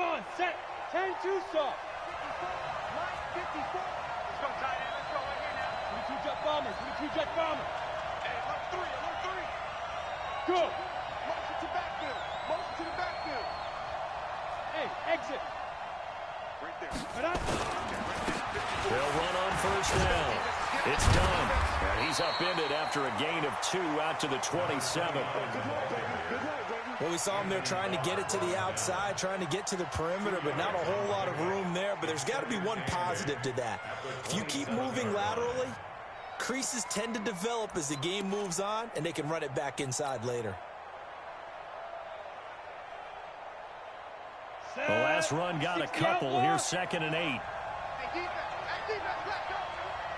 on, set. 10-2 soft. 54. Let's go, tight end. Let's go right here now. 22 jet bombers. 22 jet bombers. Hey, alert three. Go. Motion to backfield. Motion to the backfield. Hey, exit. Right there. They'll run on first down. It's done. And he's upended after a gain of 2 out to the 27. Well, we saw him there trying to get it to the outside, trying to get to the perimeter, but not a whole lot of room there. But there's got to be one positive to that. If you keep moving laterally, creases tend to develop as the game moves on, and they can run it back inside later. The last run got a couple. Here's 2nd and 8. Hey, defense, let's go.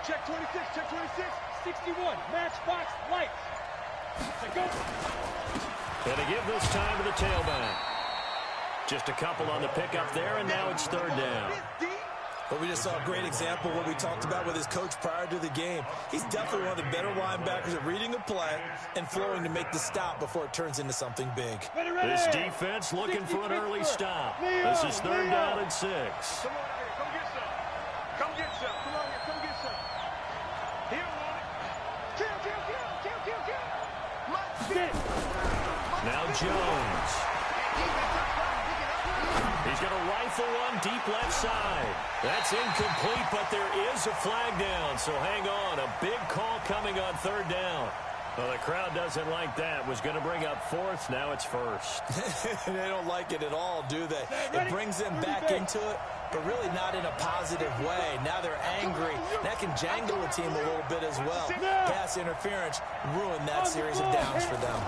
Check 26, check 26. 61, matchbox lights. To go. And to give this time to the tailback. Just a couple on the pickup there, and now it's 3rd down. But we just saw a great example of what we talked about with his coach prior to the game. He's definitely one of the better linebackers at reading a play and flowing to make the stop before it turns into something big. This defense looking for an early stop. This is 3rd down and 6. Come on here, come get some. Come get some. Come on here, come get some. He don't want it. Kill. Now Jones. He's going to rifle one deep left side. That's incomplete, but there is a flag down, so hang on. A big call coming on 3rd down. Well, the crowd doesn't like that. Was going to bring up 4th. Now it's 1st. They don't like it at all, do they? It brings them back into it, but really not in a positive way. Now they're angry. That can jangle the team a little bit as well. Pass interference ruined that series of downs for them.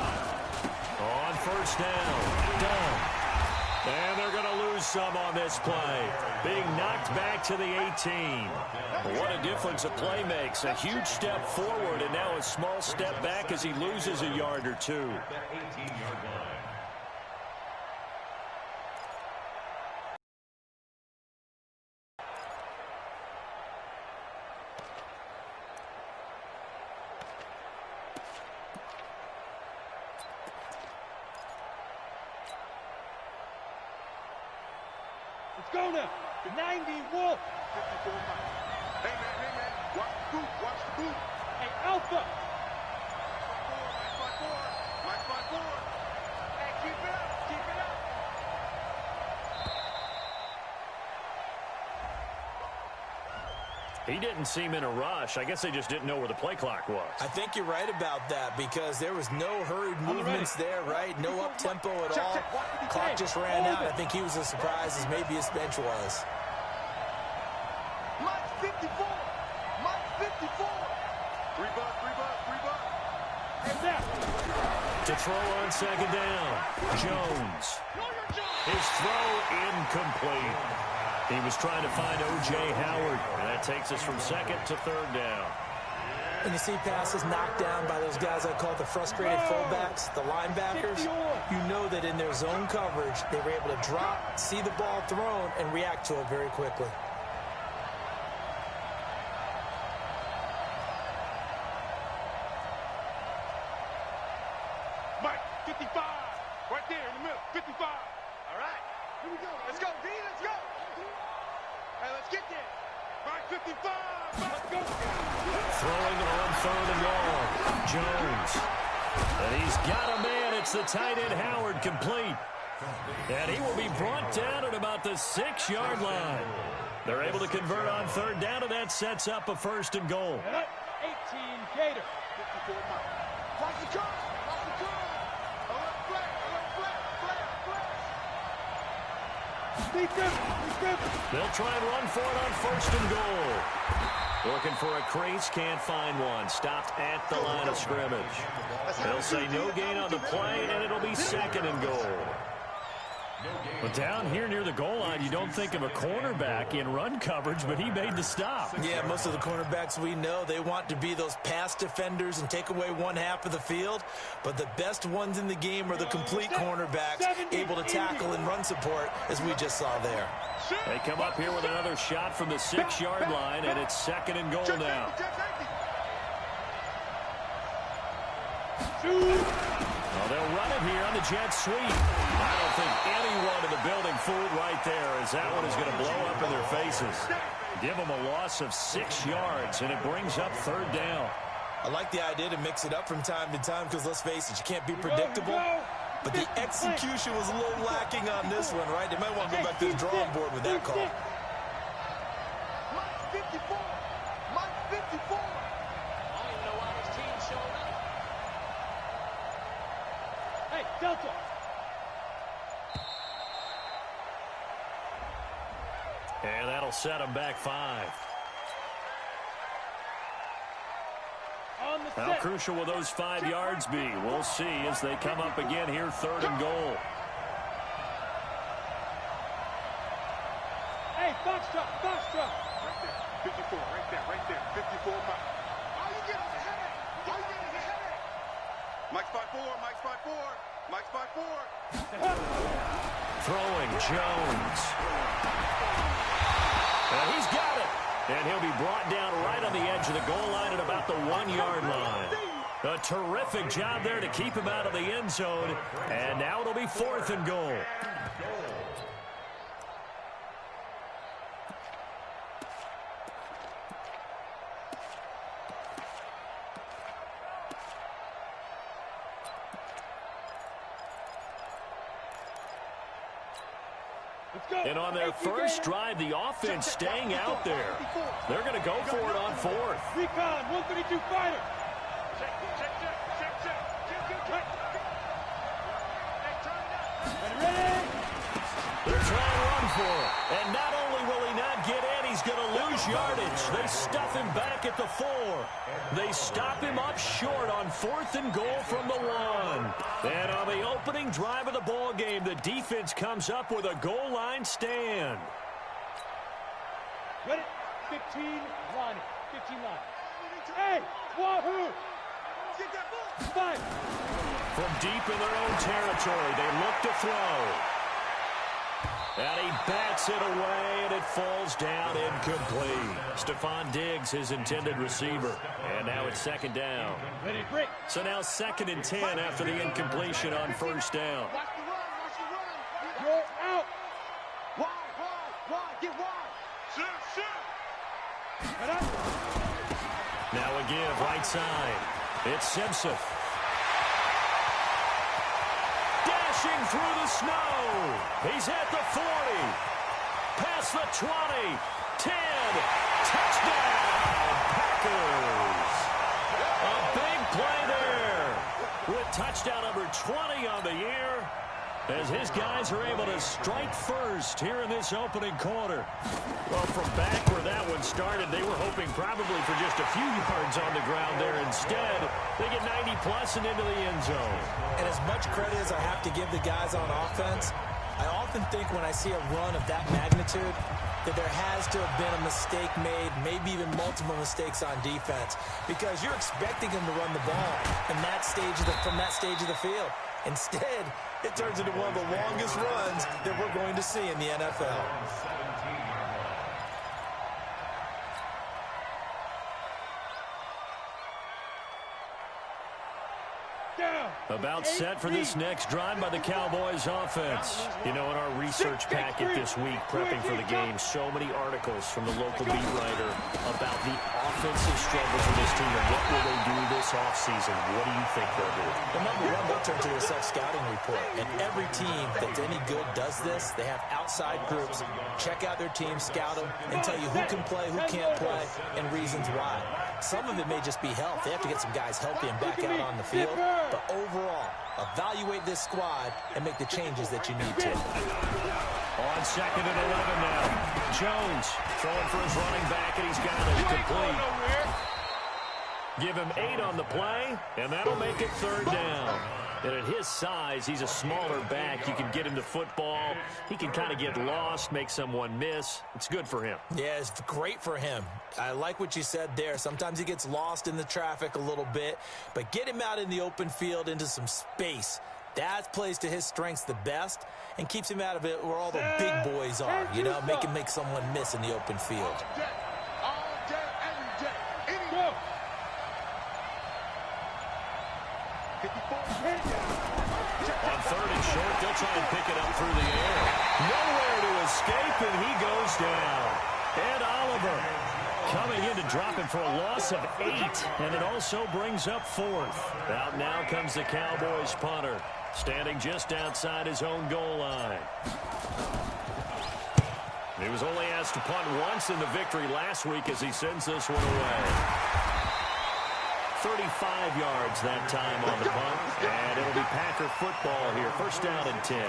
On 1st down. Done. And they're going to lose some on this play. Being knocked back to the 18. What a difference a play makes. A huge step forward and now a small step back as he loses a yard or 2. Let's go now. 90 Wolf. 54 miles. Hey, man. Watch the boot. Watch the boot. Hey, Alpha. My spot 4. Hey, keep it up. Keep it up. He didn't seem in a rush. I guess they just didn't know where the play clock was. I think you're right about that because there was no hurried movements there, right? No up-tempo at all. Clock just ran out. I think he was as surprised as maybe his bench was. Mike 54. Mike 54. 3 bucks. And that. To throw on 2nd down. Jones. His throw incomplete. He was trying to find O.J. Howard, and that takes us from 2nd to 3rd down. And you see passes knocked down by those guys I call the frustrated fullbacks, the linebackers. You know that in their zone coverage, they were able to drop, see the ball thrown, and react to it very quickly. Mike 55. Right there in the middle. 55. All right. Here we go. Let's go, D. Let's go. Hey, let's get there. Mike 55. Let's go. Throwing on 3rd and long. Jones. And he's got a man. It's the tight end Howard complete. And he will be brought down at about the 6-yard line. They're able to convert on 3rd down, and that sets up a 1st and goal. 18 Gator. 54 miles. Watch the car. Watch the car. Alert flag. They'll try and run for it on 1st and goal. Looking for a crease, can't find one. Stopped at the line of scrimmage. They'll say no gain on the play, and it'll be 2nd and goal. But down here near the goal line, you don't think of a cornerback in run coverage, but he made the stop. Yeah, most of the cornerbacks we know, they want to be those pass defenders and take away one half of the field. But the best ones in the game are the complete cornerbacks, able to tackle and run support, as we just saw there. They come up here with another shot from the 6-yard line, and it's 2nd and goal now. They'll run it here on the jet sweep. I don't think anyone in the building fooled right there, as that one is going to blow up in their faces. Give them a loss of 6 yards, and it brings up 3rd down. I like the idea to mix it up from time to time because, let's face it, you can't be predictable. But the execution was a little lacking on this one, right? They might want to go back to the drawing board with that call. Mike 54. Mike 54. I don't even know why his team showed up. Hey, Delta. And that'll set them back 5. How crucial will those 5 yards be? We'll see as they come up again here, 3rd and goal. Hey, box drop, box drop. Right there, 54, right there, 54 Mike. All you get is a headache. All you get is a headache. Mike's 5'4", Mike's 5'4", Mike's 5'4". Throwing Jones. And he's got it. And he'll be brought down right on the edge of the goal line at about the 1-yard line. A terrific job there to keep him out of the end zone. And now it'll be 4th and goal. And on their first drive, the offense staying out there. They're going to go for it on 4th. Recon, 132 fighter. Check. Ready? They're trying to run for it. And not only will he not get in, he's going to lose yardage. They stuff him back at the 4. They stop him up short on 4th and goal from the 1. And on the opening drive of the ball game, the defense comes up with a goal line stand. Ready? 15 line. 15 line. Hey, wahoo! Get that ball. 5. From deep in their own territory, they look to throw. And he bats it away, and it falls down incomplete. Stephon Diggs, his intended receiver. And now it's 2nd down. Ready, break. So now 2nd and 10 after the incompletion on 1st down. Watch the run. You're out. Wide. Get wide. Shoot. Head up. Now a give right side. It's Simpson. Dashing through the snow. He's at the 40. Past the 20. 10. Touchdown, Packers. A big play there. With touchdown number 20 on the year, as his guys are able to strike first here in this opening quarter. Well, from back where that one started, they were hoping probably for just a few yards on the ground there. Instead, they get 90-plus and into the end zone. And as much credit as I have to give the guys on offense, I often think when I see a run of that magnitude that there has to have been a mistake made, maybe even multiple mistakes on defense, because you're expecting them to run the ball in that stage from that stage of the field. Instead, it turns into one of the longest runs that we're going to see in the NFL. About set for this next drive by the Cowboys offense. You know, in our research packet this week, prepping for the game, so many articles from the local beat writer about the offensive struggles of this team and what will they do this offseason. What do you think they'll do? Well, number one, they'll turn to their self-scouting report. And every team that's any good does this. They have outside groups, check out their team, scout them, and tell you who can play, who can't play, and reasons why. Some of it may just be health. They have to get some guys healthy and back out on the field. But overall, evaluate this squad and make the changes that you need to. On 2nd and 11 now. Jones throwing for his running back, and he's got it complete. Give him 8 on the play, and that'll make it 3rd down. And at his size, he's a smaller back. You can get him the football. He can kind of get lost, make someone miss. It's good for him. Yeah, it's great for him. I like what you said there. Sometimes he gets lost in the traffic a little bit, but get him out in the open field into some space. That plays to his strengths the best and keeps him out of it where all the big boys are, you know, make him make someone miss in the open field. All day, every day. Any 54. On third and short, they'll try and pick it up through the air. Nowhere to escape, and he goes down. Ed Oliver coming in to drop him for a loss of 8, and it also brings up 4th. Out now comes the Cowboys punter, standing just outside his own goal line. He was only asked to punt once in the victory last week as he sends this one away. 35 yards that time on the punt, and it'll be Packer football here. First down and 10.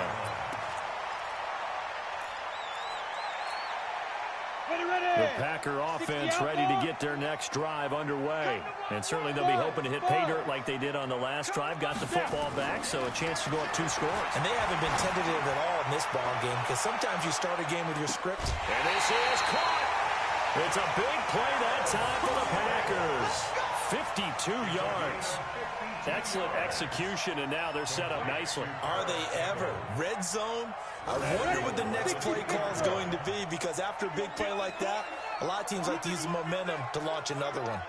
The Packer offense ready to get their next drive underway. And certainly they'll be hoping to hit pay dirt like they did on the last drive. Got the football back, so a chance to go up 2 scores. And they haven't been tentative at all in this ball game because sometimes you start a game with your script. And this is caught. It's a big play that time for the Packers. 52 yards. Excellent execution, and now they're set up nicely. Are they ever? Red zone? I wonder what the next play call is going to be, because after a big play like that, a lot of teams like to use the momentum to launch another one.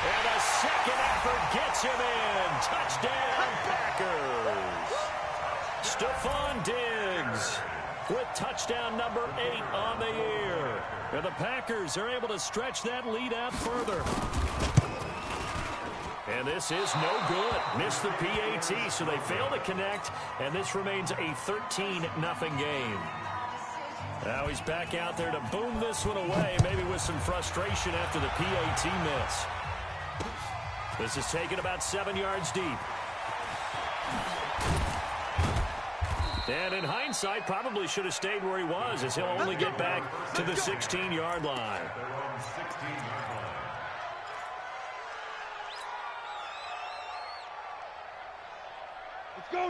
And a second effort gets him in. Touchdown, Packers. Stephon Diggs with touchdown number 8 on the year. And the Packers are able to stretch that lead out further. And this is no good. Missed the PAT, so they fail to connect, and this remains a 13-0 game. Now he's back out there to boom this one away, maybe with some frustration after the PAT miss. This is taken about 7 yards deep. And in hindsight, probably should have stayed where he was, as he'll only get back to the 16-yard line.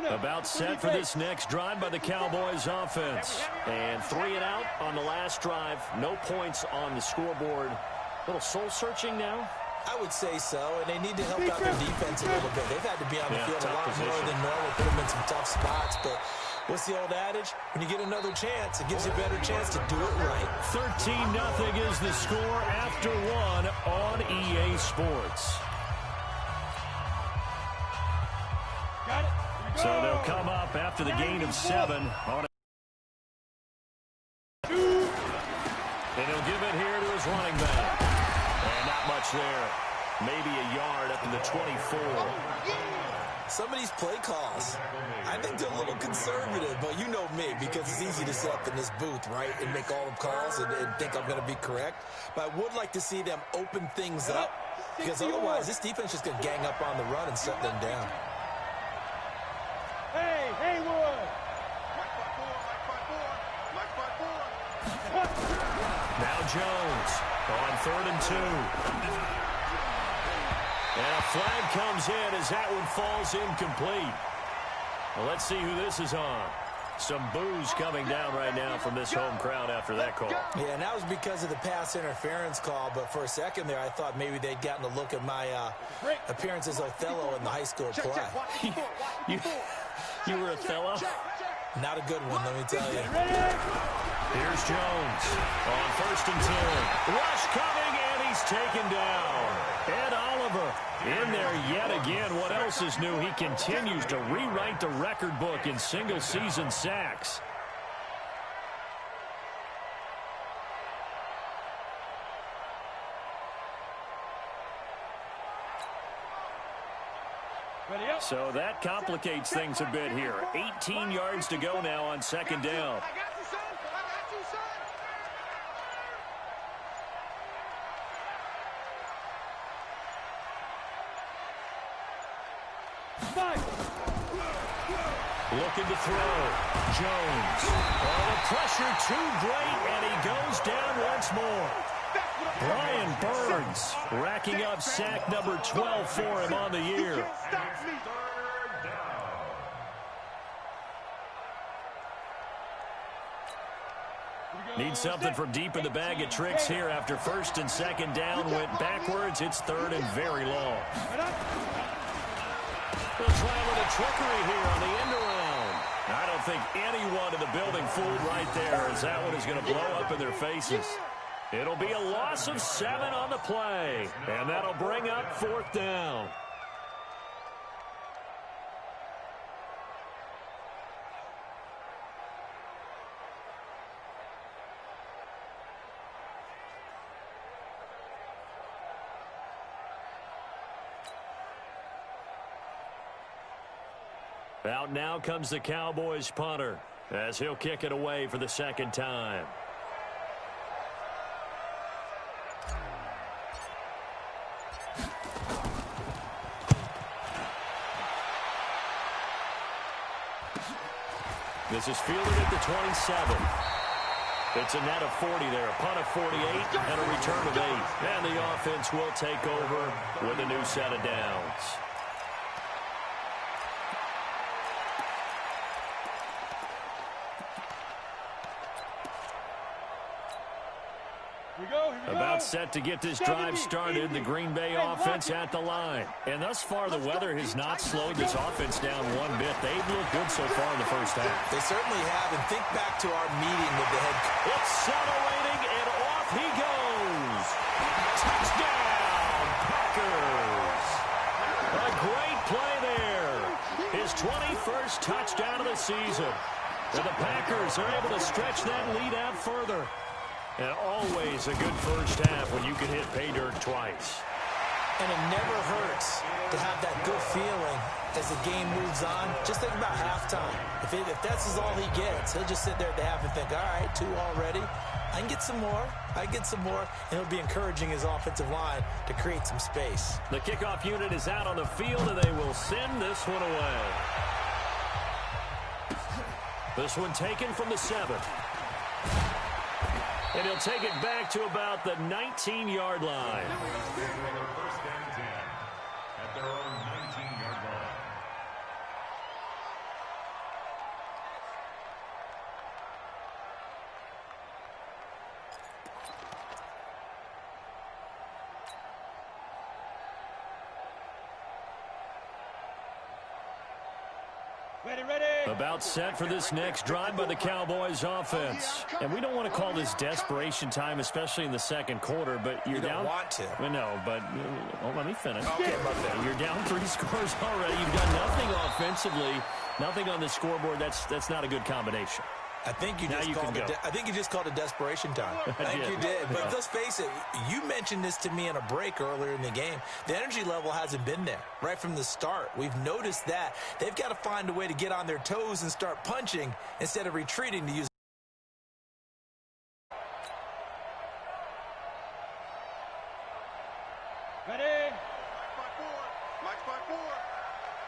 About set for this next drive by the Cowboys offense. And 3 and out on the last drive. No points on the scoreboard. A little soul-searching now? I would say so, and they need to help out their defense a little bit. They've had to be on the field a lot more than normal, put them in some tough spots. But what's the old adage? When you get another chance, it gives you a better chance to do it right. 13-0 is the score after 1 on EA Sports. Got it. So they'll come up after the gain of 7 on and he'll give it here to his running back. And not much there. Maybe a yard up to the 24. Some of these play calls, I think they're a little conservative, but you know me, because it's easy to sit up in this booth, right, and make all the calls and think I'm going to be correct. But I would like to see them open things up, because otherwise this defense is going to gang up on the run and shut them down. Hey, Haywood! Now Jones on 3rd and 2. And a flag comes in as that one falls incomplete. Well, let's see who this is on. Some boos coming down right now from this home crowd after that call. Yeah, and that was because of the pass interference call, but for a second there I thought maybe they'd gotten a look at my appearance as Othello in the high school play. You were Othello? Not a good one, let me tell you. Here's Jones on 1st and 10. Rush coming, and he's taken down. Ed Oliver in there yet again. What else is new? He continues to rewrite the record book in single-season sacks. So that complicates things a bit here. 18 yards to go now on 2nd down. Looking to throw. Jones. Oh, the pressure too great, and he goes down once more. Brian Burns racking up sack number 12 for him on the year. Need something from deep in the bag of tricks here after 1st and 2nd down. Went backwards. It's 3rd and very long. They'll try a little trickery here on the end around. I don't think anyone in the building fooled right there, as that one is going to blow up in their faces. It'll be a loss of 7 on the play, and that'll bring up 4th down. Out now comes the Cowboys punter as he'll kick it away for the 2nd time. This is fielded at the 27. It's a net of 40 there, a punt of 48, and a return of 8. And the offense will take over with a new set of downs. About set to get this drive started, the Green Bay offense at the line. And thus far, the weather has not slowed this offense down one bit. They've looked good so far in the first half. They certainly have, and think back to our meeting with the head coach. Accelerating, and off he goes. Touchdown, Packers. A great play there. His 21st touchdown of the season. And the Packers are able to stretch that lead out further. And always a good first half when you can hit pay dirt twice. And it never hurts to have that good feeling as the game moves on. Just think about halftime. If that's all he gets, he'll just sit there at the half and think, all right, 2 already. I can get some more. I can get some more. And he'll be encouraging his offensive line to create some space. The kickoff unit is out on the field, and they will send this one away. This one taken from the 7. And he'll take it back to about the 19-yard line. First and 10 at their own 19-yard line. Ready. About set for this next drive by the Cowboys offense. And we don't want to call this desperation time, especially in the second quarter, but you're down. You don't want to. Well, no, but let me finish. Okay, my bad. You're down 3 scores already. You've done nothing offensively, nothing on the scoreboard. That's not a good combination. I think you just called it desperation time. I think you did. But let's face it, you mentioned this to me in a break earlier in the game. The energy level hasn't been there right from the start. We've noticed that. They've got to find a way to get on their toes and start punching instead of retreating to use. Ready. Mike's by 4.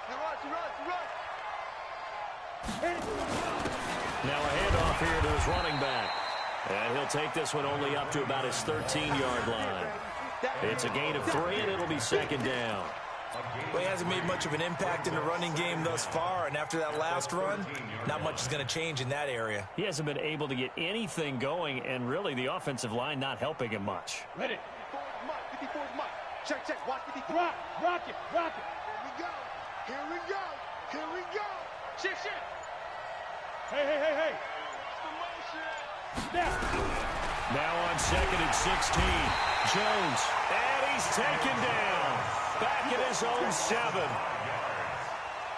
He runs. Now a handoff here to his running back. And he'll take this one only up to about his 13-yard line. It's a gain of 3, and it'll be 2nd down. Well, he hasn't made much of an impact in the running game thus far, and after that last run, not much is going to change in that area. He hasn't been able to get anything going, and really the offensive line not helping him much. Ready. 54's Mike. Check. Watch 54. Rock it. Here we go. Shit. Hey. Now on 2nd and 16. Jones. And he's taken down. Back at his own 7.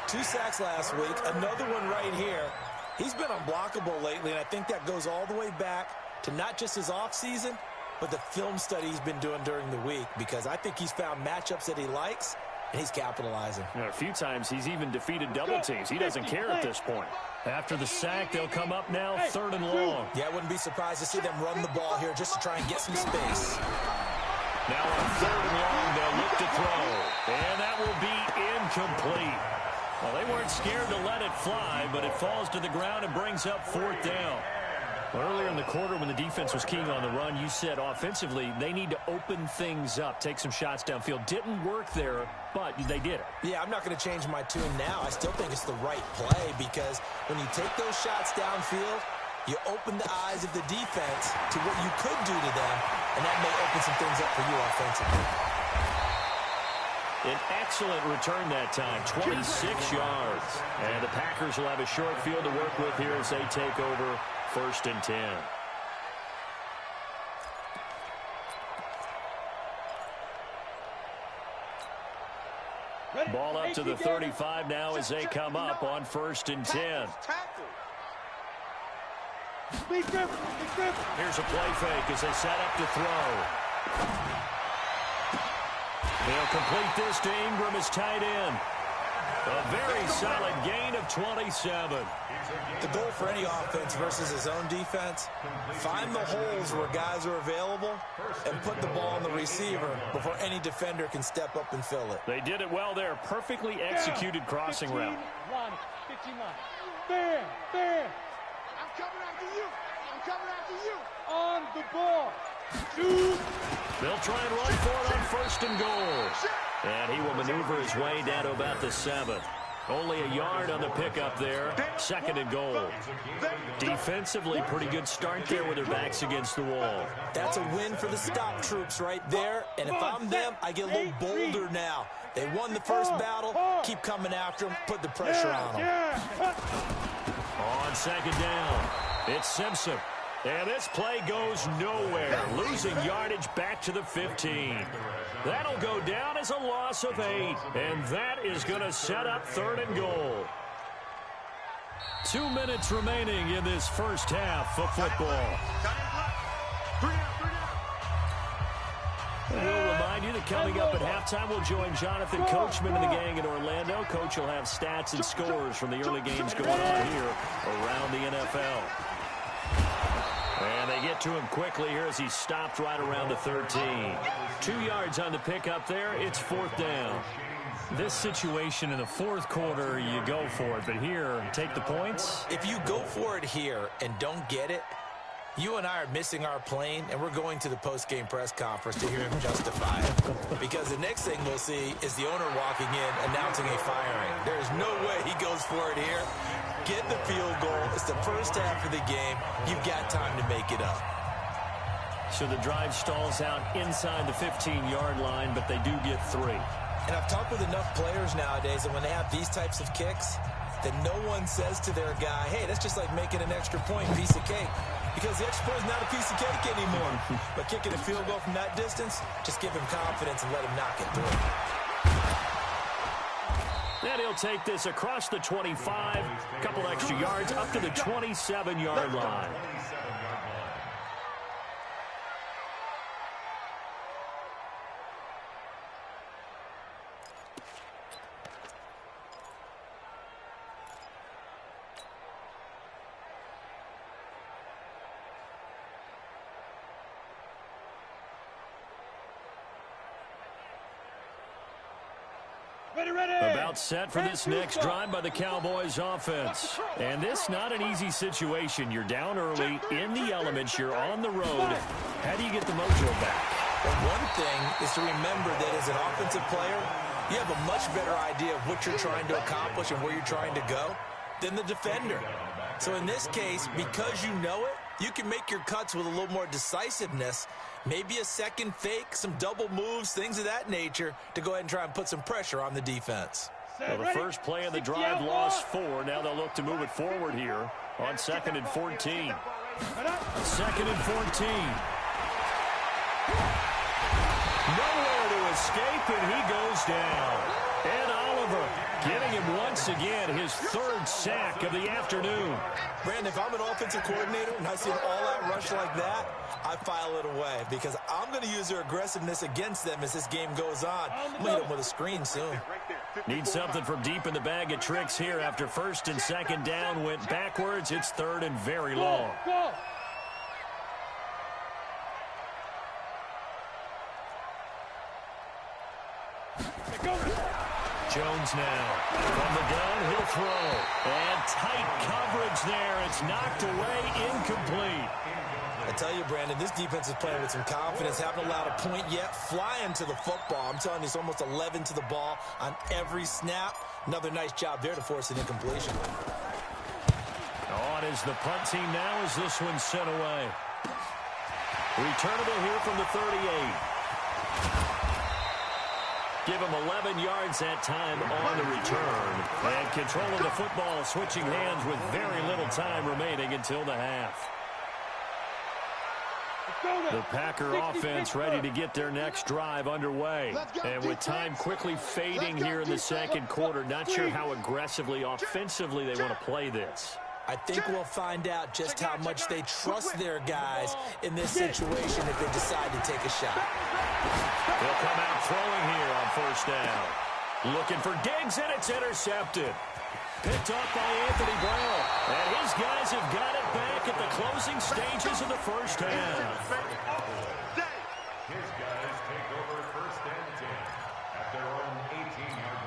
2 sacks last week. Another one right here. He's been unblockable lately, and I think that goes all the way back to not just his offseason, but the film study he's been doing during the week, because I think he's found matchups that he likes, and he's capitalizing. A few times he's even defeated double teams. He doesn't care at this point. After the sack, they'll come up now 3rd and long. Yeah, I wouldn't be surprised to see them run the ball here just to try and get some space. Now on 3rd and long, they'll look to throw. And that will be incomplete. Well, they weren't scared to let it fly, but it falls to the ground and brings up 4th down. Earlier in the quarter, when the defense was keying on the run, you said offensively they need to open things up, take some shots downfield. Didn't work there, but they did it. Yeah, I'm not going to change my tune now. I still think it's the right play, because when you take those shots downfield, you open the eyes of the defense to what you could do to them, and that may open some things up for you offensively. An excellent return that time, 26 yards. And the Packers will have a short field to work with here as they take over 1st and 10. Ball up to the 35 now as they come up on 1st and 10. Here's a play fake as they set up to throw. They'll complete this to Ingram as tight end. A very solid gain of 27. The goal for any offense versus his own defense, find the holes where guys are available and put the ball on the receiver before any defender can step up and fill it. They did it well there. Perfectly executed crossing route. 15 line. Bam, bam. I'm coming after you. I'm coming after you. On the ball. Shoot. They'll try and run for it on 1st and goal. And he will maneuver his way down to about the 7. Only a yard on the pickup there. 2nd and goal. Defensively, pretty good start there with their backs against the wall. That's a win for the stop troops right there. And if I'm them, I get a little bolder now. They won the first battle. Keep coming after them. Put the pressure on them. On 2nd down, it's Simpson. And this play goes nowhere. Losing yardage back to the 15. That'll go down as a loss of 8. And that is going to set up 3rd and goal. 2 minutes remaining in this first half of football. We'll remind you that coming up at halftime, we'll join Jonathan Coachman and the gang in Orlando. Coach will have stats and scores from the early games going on here around the NFL. And they get to him quickly here as he stopped right around the 13. 2 yards on the pickup there. It's 4th down. This situation in the 4th quarter, you go for it. But here, take the points. If you go for it here and don't get it, you and I are missing our plane, and we're going to the post-game press conference to hear him justify it. Because the next thing we'll see is the owner walking in, announcing a firing. There's no way he goes for it here. Get the field goal. It's the first half of the game. You've got time to make it up. So the drive stalls out inside the 15-yard line, but they do get 3. And I've talked with enough players nowadays that when they have these types of kicks, that no one says to their guy, hey, that's just like making an extra point, piece of cake. Because the extra point is not a piece of cake anymore. But kicking a field goal from that distance, just give him confidence and let him knock it through. Then he'll take this across the 25, a couple extra yards up to the 27-yard line. About set for this next drive by the Cowboys offense. And this not an easy situation. You're down early, in the elements, you're on the road. How do you get the mojo back? Well, one thing is to remember that as an offensive player, you have a much better idea of what you're trying to accomplish and where you're trying to go than the defender. So in this case, because you know it, you can make your cuts with a little more decisiveness. Maybe a second fake, some double moves, things of that nature to go ahead and try and put some pressure on the defense. Well, the first play of the drive lost 4. Now they'll look to move it forward here on 2nd and 14. 2nd and 14. Nowhere to escape, and he goes down. And Oliver getting him once again, his 3rd sack of the afternoon. Brandon, if I'm an offensive coordinator and I see an all-out rush like that, I file it away because I'm going to use their aggressiveness against them as this game goes on. I'm going to hit them with a screen soon. Need something from deep in the bag of tricks here after 1st and 2nd down went backwards. It's 3rd and very long. Go. Jones now from the gun, he'll throw. And tight coverage there. It's knocked away, incomplete. I tell you, Brandon, this defense is playing with some confidence. Haven't allowed a point yet. Flying to the football. I'm telling you, it's almost 11 to the ball on every snap. Another nice job there to force an incompletion. On is the punt team now as this one's sent away. Returnable here from the 38. Give him 11 yards that time on the return. And control of the football, switching hands with very little time remaining until the half. The Packer offense ready to get their next drive underway. And with time quickly fading here in the second quarter, not sure how aggressively, offensively they want to play this. I think we'll find out just how much they trust their guys in this situation if they decide to take a shot. They'll come out throwing here on first down. Looking for Diggs, and it's intercepted. Picked up by Anthony Brown. And his guys have got it back at the closing stages of the first half. His guys take over first and 10 at their own 18-yard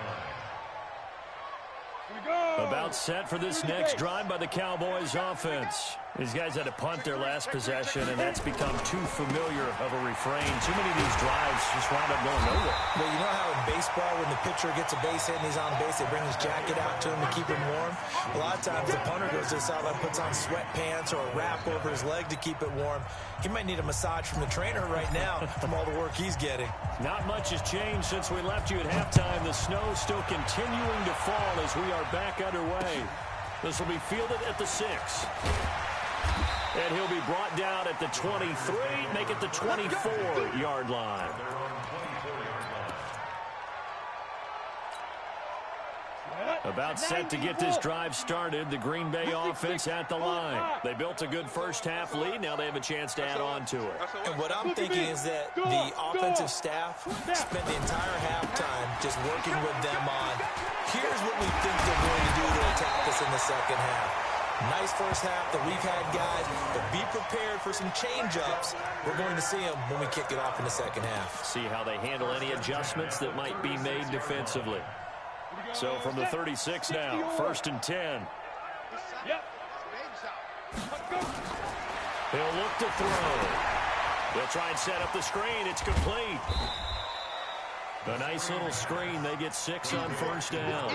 line. About set for this next drive by the Cowboys offense. These guys had to punt their last possession, and that's become too familiar of a refrain. Too many of these drives just wound up going nowhere. Well, you know how in baseball, when the pitcher gets a base hit and he's on base, they bring his jacket out to him to keep him warm? A lot of times the punter goes to the sideline, puts on sweatpants or a wrap over his leg to keep it warm. He might need a massage from the trainer right now from all the work he's getting. Not much has changed since we left you at halftime. The snow still continuing to fall as we are back underway. This will be fielded at the 6. And he'll be brought down at the 23, make it the 24-yard line. About set to get this drive started. The Green Bay offense at the line. They built a good first-half lead. Now they have a chance to add on to it. And what I'm thinking is that the offensive staff spent the entire halftime just working with them on, here's what we think they're going to do to attack us in the second half. Nice first half that we've had, guys, but be prepared for some change-ups. We're going to see them when we kick it off in the second half. See how they handle any adjustments that might be made defensively. So from the 36 now, first and 10. He'll look to throw. They'll try and set up the screen. It's complete. A nice little screen. They get 6 on first down.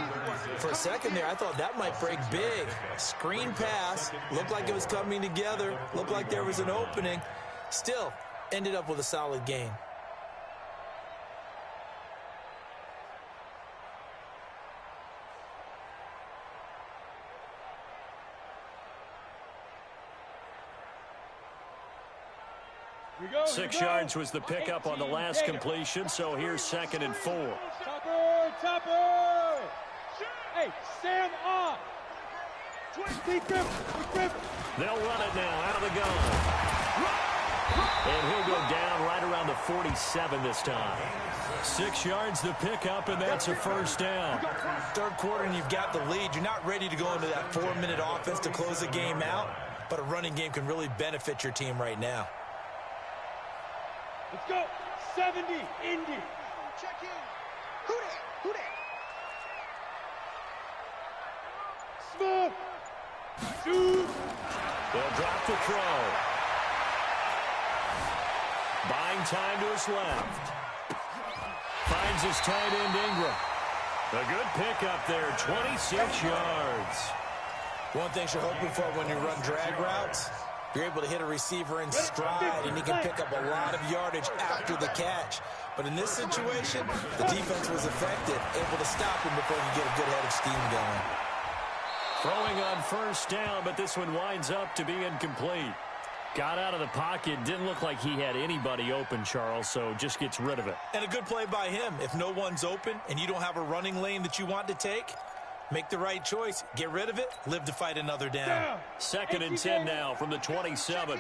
For a second there, I thought that might break big. Screen pass. Looked like it was coming together. Looked like there was an opening. Still, ended up with a solid gain. Go, 6 yards was the pickup on the last completion, so here's 2nd and 4. Topper! Hey, Sam off! They'll run it now out of the gun. And he'll go down right around the 47 this time. 6 yards the pickup, and that's a first down. Third quarter, and you've got the lead. You're not ready to go into that 4-minute offense to close the game out, but a running game can really benefit your team right now. Let's go. 70, Indy. Check in. Who that? Who that? Smoke. Shoot. They'll drop the throw. Buying time to his left. Finds his tight end Ingram. A good pickup there, 26 yards. One thing you're hoping for when you run drag routes, you're able to hit a receiver in stride, and he can pick up a lot of yardage after the catch. But in this situation, the defense was effective, able to stop him before you get a good head of steam going. Throwing on first down, but this one winds up to be incomplete. Got out of the pocket, didn't look like he had anybody open, Charles, so just gets rid of it. And a good play by him. If no one's open and you don't have a running lane that you want to take, make the right choice. Get rid of it. Live to fight another down. 2nd and 10 now from the 27.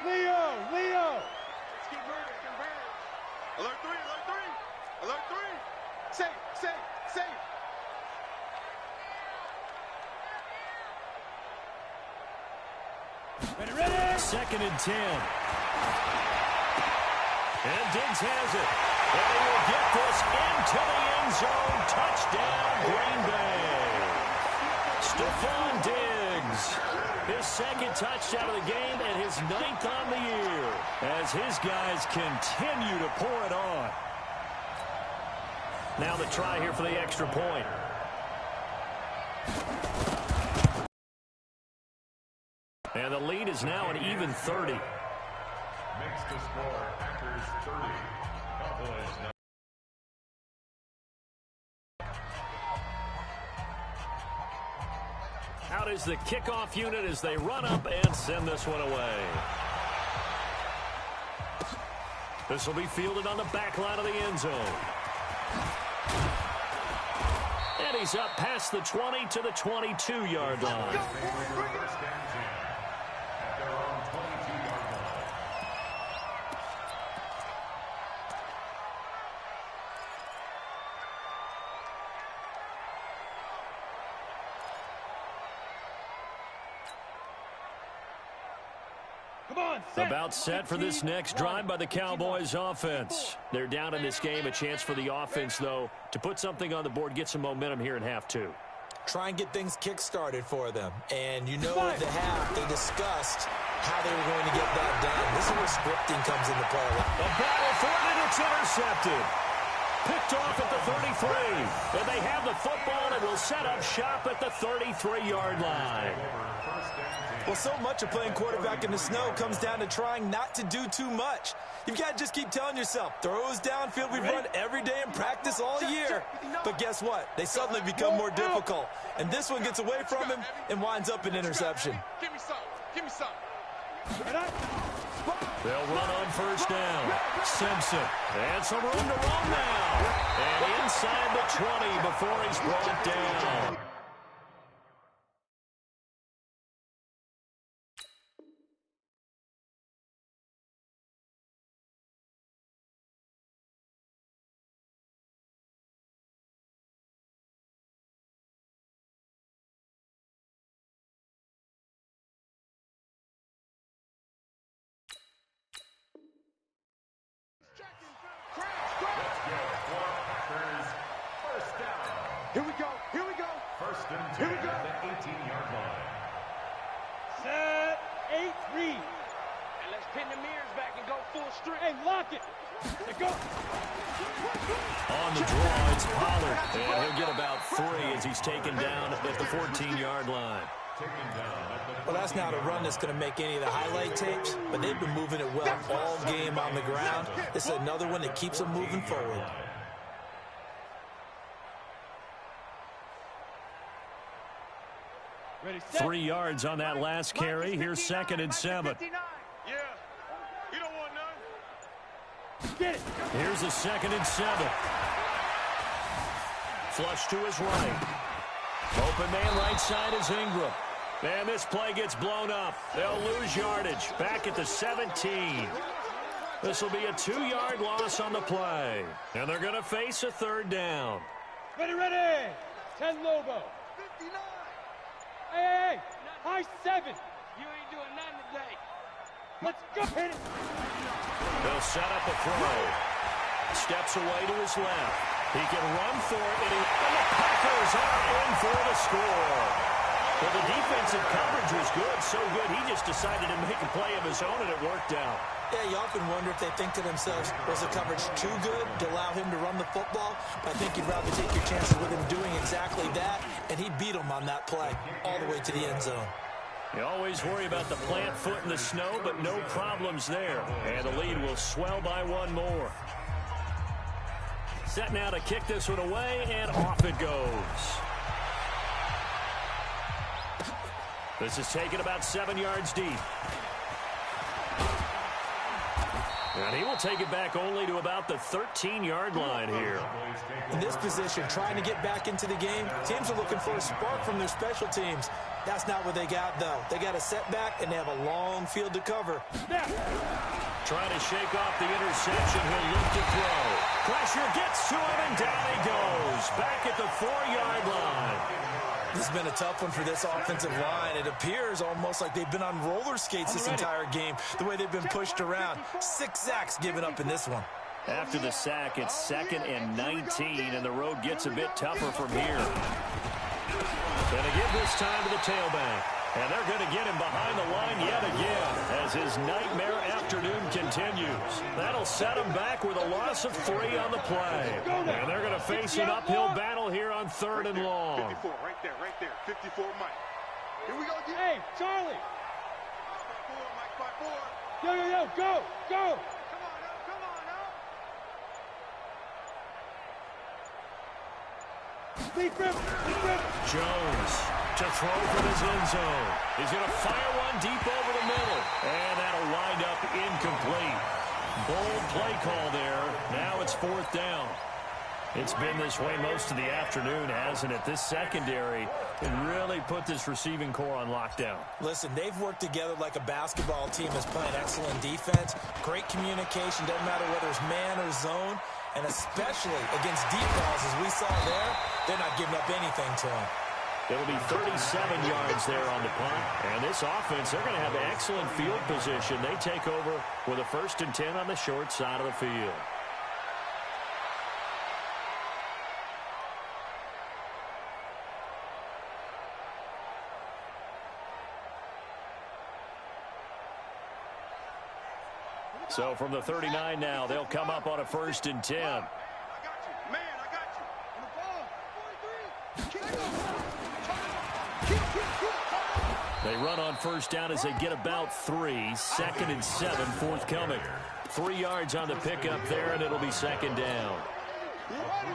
Leo. Let's get murdered. Alert 3. Alert 3. Safe. Ready. 2nd and 10. And Diggs has it. And he will get this into the end zone. Touchdown, Green Bay. Stephon Diggs. His 2nd touchdown of the game and his 9th on the year as his guys continue to pour it on. Now the try here for the extra point. And the lead is now an even 30. Makes the score Packers 30. Cowboys 9. Out is the kickoff unit as they run up and send this one away. This will be fielded on the back line of the end zone. And he's up past the 20 to the 22-yard line. About set for this next drive by the Cowboys offense. They're down in this game. A chance for the offense, though, to put something on the board, get some momentum here in half two. Try and get things kick-started for them. And you know at the half, they discussed how they were going to get that done. This is where scripting comes into play. A battle for it, and it's intercepted. Picked off at the 33. And they have the football and will set up shop at the 33-yard line. Well, so much of playing quarterback in the snow comes down to trying not to do too much. You've got to just keep telling yourself, throws downfield we run every day in practice all year. But guess what? They suddenly become more difficult. And this one gets away from him and winds up an interception. Give me some. Give me some. They'll run on first down. Simpson. And some room to run now. And inside the 20 before he's brought down. Here we go. Here we go. First and 10 at the 18-yard line. Set, 8-3. And let's pin the mirrors back and go full strength. Hey, lock it. Let's go. On the draw, it's Pollard. And he'll get about 3 as he's taken down at the 14-yard line. Well, that's not a run that's going to make any of the highlight tapes, but they've been moving it well all game on the ground. This is another one that keeps them moving forward. Ready, set. 3 yards on that last carry. Here's 2nd and 7. Yeah. You don't want none. Get it. Here's a 2nd and 7. Flush to his right. Open man right side is Ingram. And this play gets blown up. They'll lose yardage. Back at the 17. This will be a 2-yard loss on the play. And they're going to face a 3rd down. Ready, ready. 10 Lobo. 59. Hey, high 7. You ain't doing nothing today. Let's go. Hit it. They'll set up a throw. Steps away to his left. He can run for it, and the Packers are in for the score. Well, the defensive coverage was good, so good he just decided to make a play of his own, and it worked out. Yeah, you often wonder if they think to themselves, was the coverage too good to allow him to run the football? But I think you'd rather take your chances with him doing exactly that, and he beat him on that play all the way to the end zone. You always worry about the plant foot in the snow, but no problems there. And the lead will swell by 1 more. Set now to kick this one away, and off it goes. This is taken about 7 yards deep. And he will take it back only to about the 13-yard line here. In this position, trying to get back into the game, teams are looking for a spark from their special teams. That's not what they got, though. They got a setback, and they have a long field to cover. Trying to shake off the interception. He'll look to throw. Pressure gets to him, and down he goes. Back at the 4-yard line. This has been a tough one for this offensive line. It appears almost like they've been on roller skates this entire game, the way they've been pushed around. 6 sacks given up in this one. After the sack, it's 2nd and 19, and the road gets a bit tougher from here. And they give this time to the tailback. And they're going to get him behind the line yet again as his nightmare afternoon continues. That'll set him back with a loss of 3 on the play. And they're going to face an uphill battle here on 3rd and long. 54, right there, right there. 54, Mike. Here we go again. Hey, Charlie. 5-4, Mike, 5-4. Yo, yo, yo, go, go. Come on now. Lead grip, lead grip. Jones to throw from his end zone. He's going to fire one deep over the middle. And that'll wind up incomplete. Bold play call there. Now it's 4th down. It's been this way most of the afternoon, hasn't it? This secondary can really put this receiving core on lockdown. Listen, they've worked together like a basketball team that's playing excellent defense. Great communication, doesn't matter whether it's man or zone. And especially against deep balls, as we saw there, they're not giving up anything to them. It'll be 37 yards there on the punt. And this offense, they're going to have excellent field position. They take over with a 1st and 10 on the short side of the field. So from the 39 now, they'll come up on a 1st and 10. I got you. Man, I got you. And the ball. 43. They run on 1st down as they get about 3. 2nd and 7 forthcoming. 3 yards on the pickup there, and it'll be 2nd down.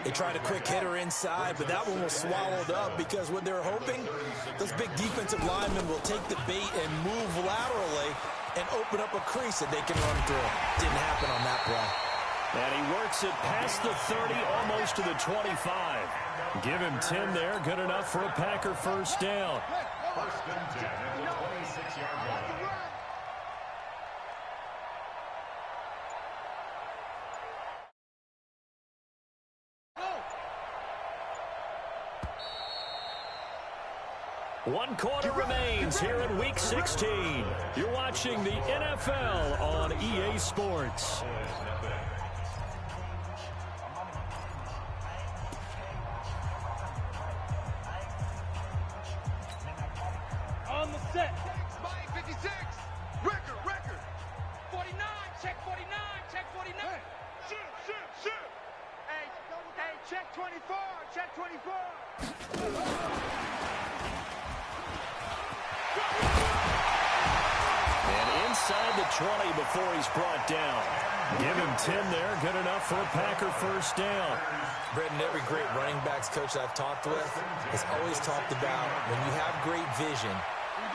They tried a quick hitter inside, but that one was swallowed up because what they're hoping, those big defensive linemen will take the bait and move laterally and open up a crease that they can run through. Didn't happen on that play. And he works it past the 30, almost to the 25. Give him 10 there, good enough for a Packer 1st down. 1st and 10 at the 26-yard line. One quarter remains here in Week 16. You're watching the NFL on EA Sports. On the set. Spike 56. Record. 49, check 49, check 49. Shoot. Hey, check 24, check 24. And inside the 20 before he's brought down. Give him 10 there, good enough for a Packer 1st down. Brendan, every great running backs coach I've talked with has always talked about when you have great vision,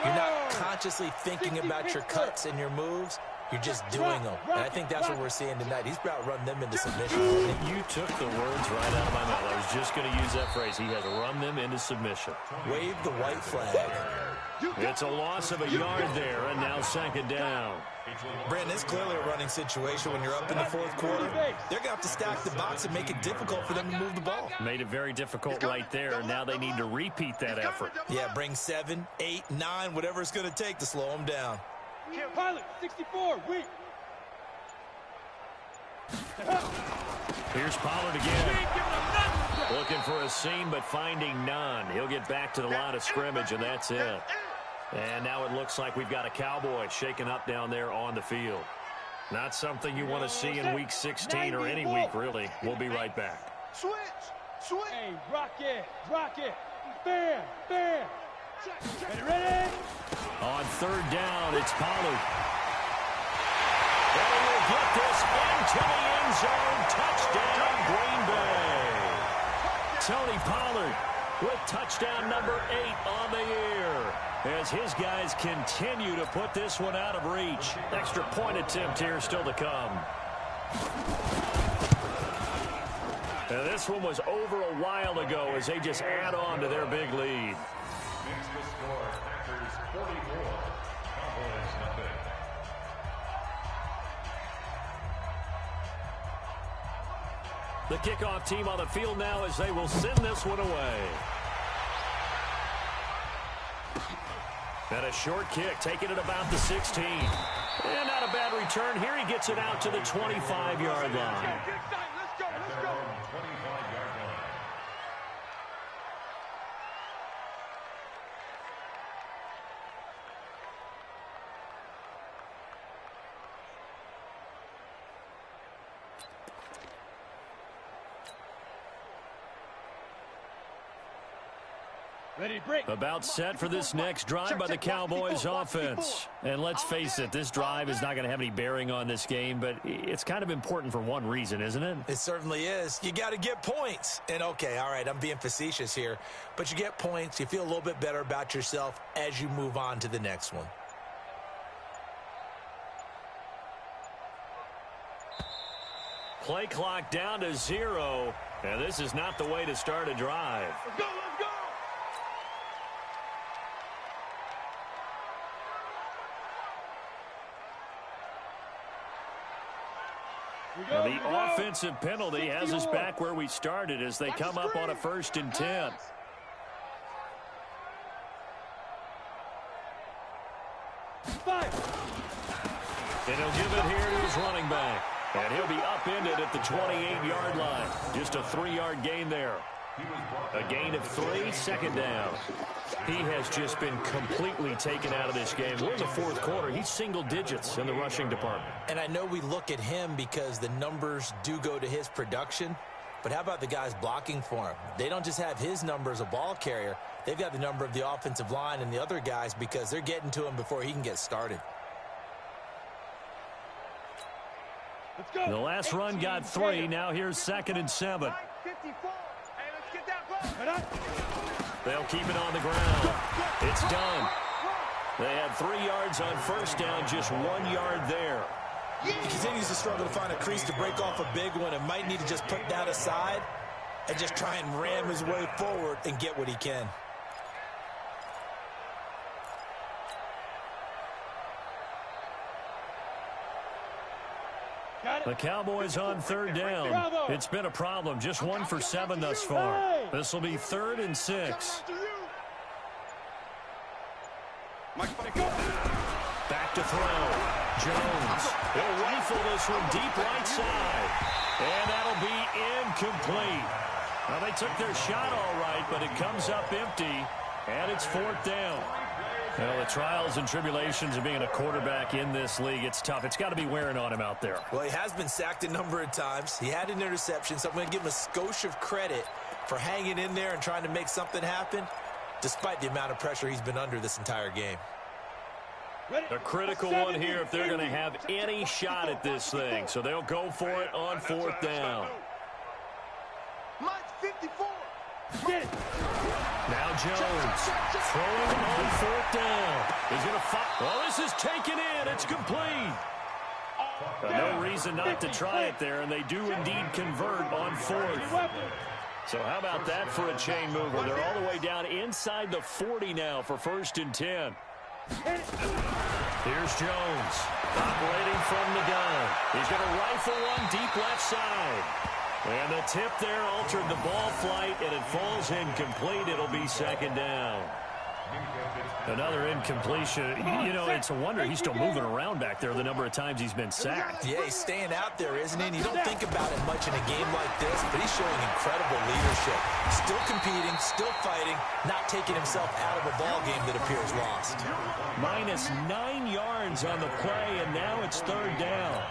you're not consciously thinking about your cuts and your moves. You're just doing them. And I think that's what we're seeing tonight. He's about running them into submission. You took the words right out of my mouth. I was just going to use that phrase. He has run them into submission. Wave the white flag. It's a loss of a yard there, and now 2nd down. Brandon, it's clearly a running situation when you're up in the 4th quarter. They're going to have to stack the box and make it difficult for them to move the ball. Made it very difficult right there. Now they need to repeat that effort. Yeah, bring 7, 8, 9, whatever it's going to take to slow them down. Pilot, 64, weak. Here's Pollard again. Looking for a seam, but finding none. He'll get back to the line of scrimmage, and that's it. And now it looks like we've got a Cowboy shaken up down there on the field. Not something you want to see in Week 16 or any week, really. We'll be right back. Switch. Hey, rock it. Bam. Ready? On 3rd down, it's Pollard. They will get this into the end zone. Touchdown, Green Bay. Tony Pollard with touchdown number 8 on the year as his guys continue to put this one out of reach. Extra point attempt here still to come. Now, this one was over a while ago as they just add on to their big lead. Makes the score Packers 44, Cowboys nothing. The kickoff team on the field now as they will send this one away. And a short kick, taking it about the 16. And not a bad return. Here he gets it out to the 25-yard line. Let's go. At their own 25-yard line. Ready to break. About set for this next drive by the Cowboys offense. And let's face it, this drive is not going to have any bearing on this game, but it's kind of important for one reason, isn't it? It certainly is. You got to get points. And okay, all right, I'm being facetious here, but you get points, you feel a little bit better about yourself as you move on to the next one. Play clock down to 0, and this is not the way to start a drive. Let's go, let's go! And the offensive penalty has us back where we started as they come up on a 1st and 10. And he'll give it here to his running back. And he'll be upended at the 28-yard line. Just a 3-yard gain there. A gain of 3, 2nd down. He has just been completely taken out of this game. We're in the 4th quarter. He's single digits in the rushing department. And I know we look at him because the numbers do go to his production. But how about the guys blocking for him? They don't just have his number as a ball carrier. They've got the number of the offensive line and the other guys because they're getting to him before he can get started. Let's go. The last run got 3. Now here's 2nd and 7. Hey, let's get that ball. They'll keep it on the ground. It's done. They had 3 yards on 1st down, just 1 yard there. He continues to struggle to find a crease to break off a big one and might need to just put that aside and just try and ram his way forward and get what he can. The Cowboys on 3rd down. It's been a problem. Just 1 for 7 thus far. This will be 3rd and 6. Back to throw. Jones. He'll rifle this one deep right side. And that'll be incomplete. Well, they took their shot all right, but it comes up empty. And it's 4th down. Well, the trials and tribulations of being a quarterback in this league, it's tough. It's got to be wearing on him out there. Well, he has been sacked a number of times. He had an interception, so I'm going to give him a skosh of credit for hanging in there and trying to make something happen, despite the amount of pressure he's been under this entire game. A critical one here if they're going to have any shot at this thing. So they'll go for it on 4th down. Mike 54. Get it. Now Jones throwing on 4th down. He's going to fight. Well, this is taken in. It's complete. No reason not to try it there, and they do indeed convert on 4th. So how about that for a chain mover? They're all the way down inside the 40 now for 1st and 10. Here's Jones operating from the gun. He's going to rifle one deep left side. And the tip there altered the ball flight, and it falls incomplete. It'll be 2nd down. Another incompletion. You know, it's a wonder he's still moving around back there the number of times he's been sacked. Yeah, he's staying out there, isn't he? And you don't think about it much in a game like this, but he's showing incredible leadership. Still competing, still fighting, not taking himself out of a ball game that appears lost. Minus 9 yards on the play, and now it's 3rd down.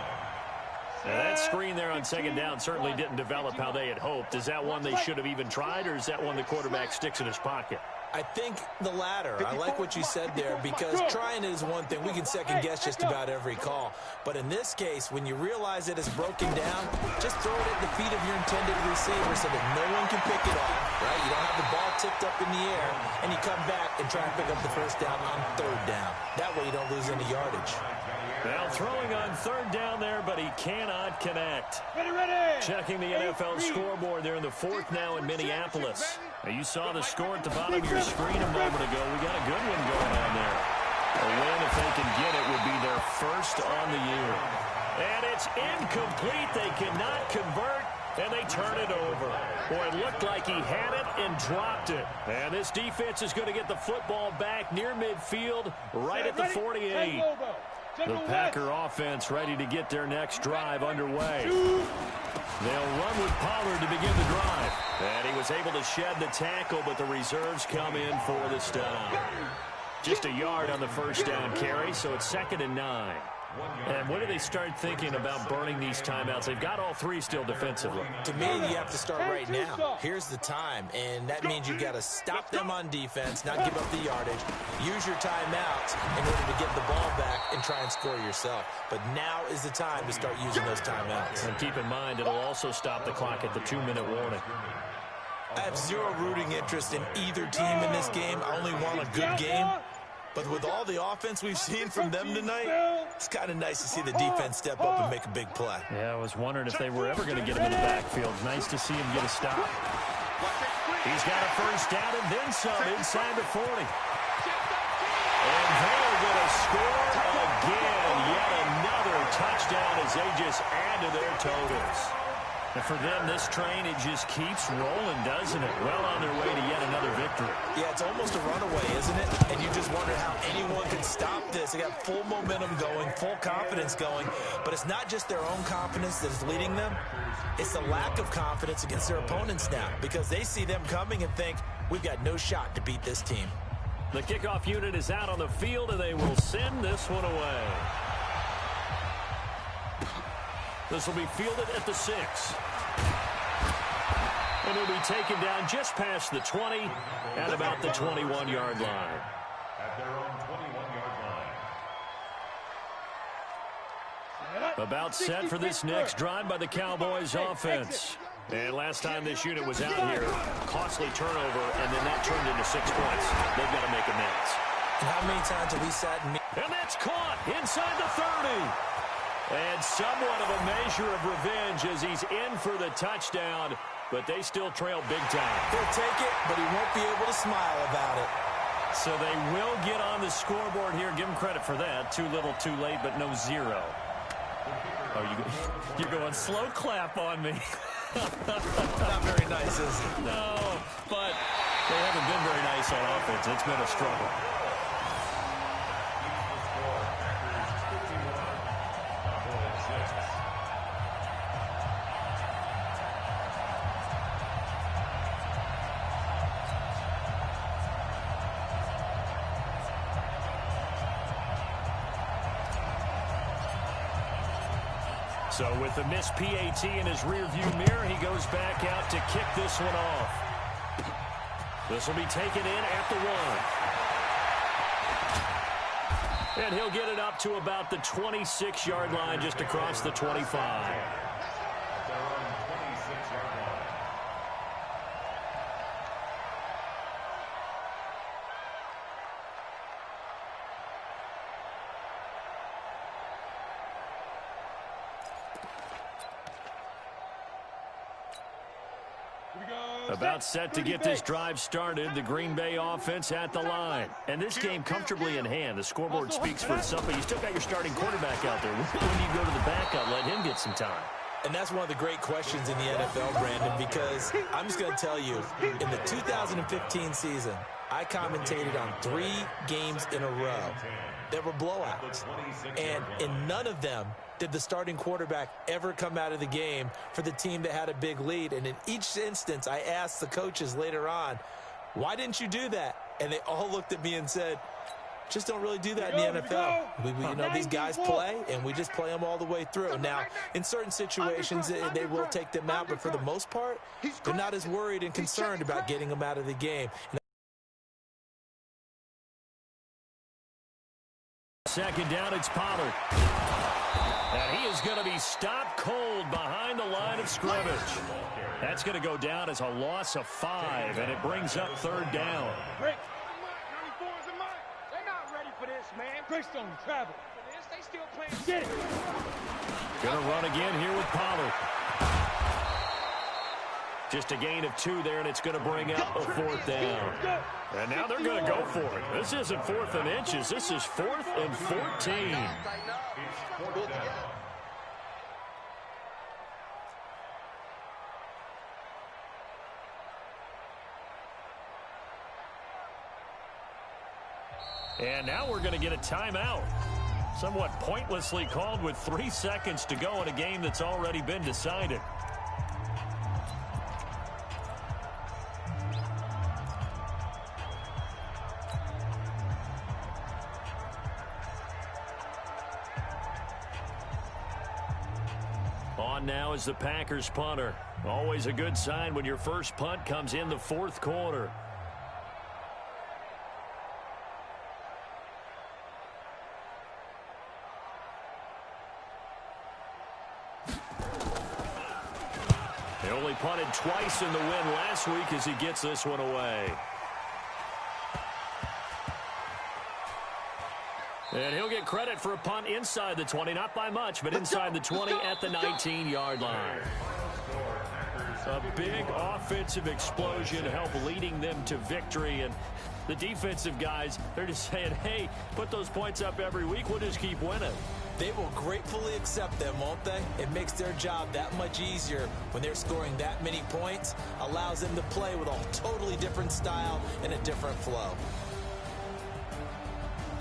Now that screen there on 2nd down certainly didn't develop how they had hoped. Is that one they should have even tried, or is that one the quarterback sticks in his pocket? I think the latter. I like what you said there, because trying it is one thing. We can second-guess just about every call. But in this case, when you realize that it's broken down, just throw it at the feet of your intended receiver so that no one can pick it off, right? You don't have the ball tipped up in the air, and you come back and try and pick up the 1st down on 3rd down. That way you don't lose any yardage. Now throwing on 3rd down there, but he cannot connect. Ready. Checking the NFL scoreboard there in the 4th now in Minneapolis. Now you saw the score at the bottom of your screen a moment ago. We got a good one going on there. A win, if they can get it, would be their 1st on the year. And it's incomplete. They cannot convert, and they turn it over. Boy, it looked like he had it and dropped it. And this defense is going to get the football back near midfield, right at the 48. The Packer offense ready to get their next drive underway. They'll run with Pollard to begin the drive. And he was able to shed the tackle, but the reserves come in for the stop. Just a yard on the 1st down carry, so it's 2nd and 9. And when do they start thinking about burning these timeouts? They've got all 3 still defensively. To me, you have to start right now. Here's the time, and that means you've got to stop them on defense, not give up the yardage, use your timeouts in order to get the ball back and try and score yourself. But now is the time to start using those timeouts. And keep in mind, it'll also stop the clock at the 2-minute warning. I have zero rooting interest in either team in this game. I only want a good game. But with all the offense we've seen from them tonight, it's kind of nice to see the defense step up and make a big play. Yeah, I was wondering if they were ever going to get him in the backfield. Nice to see him get a stop. He's got a first down and then some inside the 40. And they're going to score again. Yet another touchdown as they just add to their totals. And for them, this train, it just keeps rolling, doesn't it? Well on their way to yet another victory. Yeah, it's almost a runaway, isn't it? And you just wonder how anyone can stop this. They got full momentum going, full confidence going. But it's not just their own confidence that is leading them. It's the lack of confidence against their opponents now, because they see them coming and think, we've got no shot to beat this team. The kickoff unit is out on the field, and they will send this one away. This will be fielded at the 6. And it'll be taken down just past the 20 at about the 21-yard line. At their own 21-yard line. About set for this next drive by the Cowboys offense. And last time this unit was out here, costly turnover, and then that turned into 6 points. They've got to make amends. And how many times have we sat and... And that's caught inside the 30. And somewhat of a measure of revenge as he's in for the touchdown, but they still trail big time. He'll take it, but he won't be able to smile about it. So they will get on the scoreboard here. Give them credit for that. Too little, too late, but no 0. Oh, you're going slow clap on me. Not very nice, is it? No, but they haven't been very nice on offense. It's been a struggle. So with the missed PAT in his rearview mirror, he goes back out to kick this one off. This will be taken in at the 1. And he'll get it up to about the 26-yard line, just across the 25. About set to get this drive started. The Green Bay offense at the line. And this game comfortably in hand. The scoreboard speaks for itself, but you still got your starting quarterback out there. When do you go to the backup? Let him get some time. And that's one of the great questions in the NFL, Brandon, because I'm just going to tell you, in the 2015 season, I commentated on 3 games in a row that were blowouts. And in none of them did the starting quarterback ever come out of the game for the team that had a big lead. And in each instance, I asked the coaches later on, why didn't you do that? And they all looked at me and said, just don't really do that in the NFL. You know, these guys play, and we just play them all the way through. Now, in certain situations, they will take them out, but for the most part, they're not as worried and concerned about getting them out of the game. Second down, it's Pollard. And he is going to be stopped cold behind the line of scrimmage. That's going to go down as a loss of 5, and it brings up 3rd down. They're not ready for this, man. Greystone, travel. They still playing. Get it. Going to run again here with Pollard. Just a gain of 2 there, and it's going to bring up a 4th down. And now they're going to go for it. This isn't 4th and inches. This is 4th and 14. And now we're going to get a timeout. Somewhat pointlessly called with 3 seconds to go in a game that's already been decided. On now is the Packers punter. Always a good sign when your first punt comes in the 4th quarter. They only punted twice in the win last week as he gets this one away. And he'll get credit for a punt inside the 20, not by much, but inside the 20 at the 19-yard line. A big offensive explosion help leading them to victory. And the defensive guys, they're just saying, hey, put those points up every week. We'll just keep winning. They will gratefully accept them, won't they? It makes their job that much easier when they're scoring that many points. Allows them to play with a totally different style and a different flow.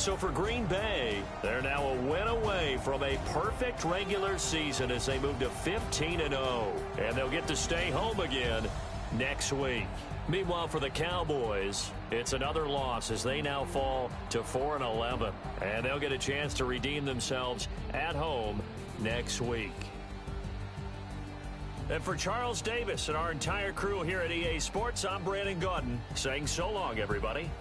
So for Green Bay, they're now a win away from a perfect regular season as they move to 15-0. And they'll get to stay home again next week. Meanwhile, for the Cowboys, it's another loss as they now fall to 4-11. And they'll get a chance to redeem themselves at home next week. And for Charles Davis and our entire crew here at EA Sports, I'm Brandon Gaudin saying so long, everybody.